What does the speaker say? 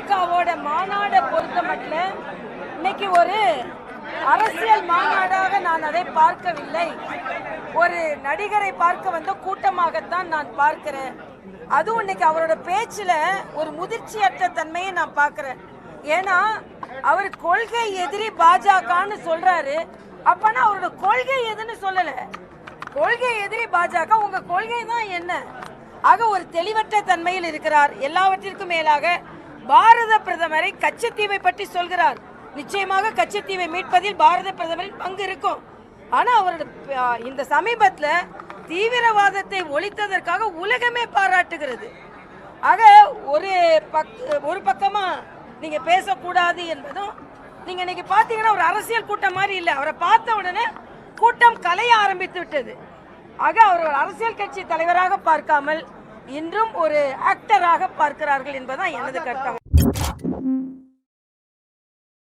தாவேகாவோட மாநாடை பொறுத்த மட்டும் இன்னைக்கு ஒரு அரசியல் மாநாடாக நான் அதை பார்க்கவில்லை. ஒரு நடிகரை பார்க்க வந்த கூட்டமாகத்தான் நான் பார்க்கிறேன். அதுவும் இன்னைக்கு அவரோட பேச்சுல ஒரு முதிர்ச்சியற்ற தன்மையை நான் பார்க்கிறேன். ஏன்னா அவர் கொள்கை எதிரி பாஜகன்னு சொல்றாரு. அப்பனா அவரோட கொள்கை எதுன்னு சொல்லல. கொள்கை எதிரி பாஜக, உங்க கொள்கை தான் என்ன? ஆக ஒரு தெளிவற்ற தன்மையில் இருக்கிறார். எல்லாவற்றிற்கும் மேலாக பாரத பிரதமரை கச்சத்தீவை பற்றி சொல்கிறார். நிச்சயமாக கச்சத்தீவை மீட்பதில் பாரத பிரதமரின் பங்கு இருக்கும். ஆனா அவரோட இந்த சமீபத்தில் தீவிரவாதத்தை ஒழித்ததற்காக உலகமே பாராட்டுகிறது. ஆக ஒரு பக்கமா நீங்க பேசக்கூடாது என்பதும், நீங்க இன்னைக்கு பாத்தீங்கன்னா ஒரு அரசியல் கூட்டம் மாதிரி இல்லை. அவரை பார்த்த உடனே கூட்டம் கலைய ஆரம்பித்து விட்டது. ஆக அவர் ஒரு அரசியல் கட்சி தலைவராக பார்க்காமல் இன்றும் ஒரு ஆக்டராக பார்க்கிறார்கள் என்பதுதான் எனது கருத்து.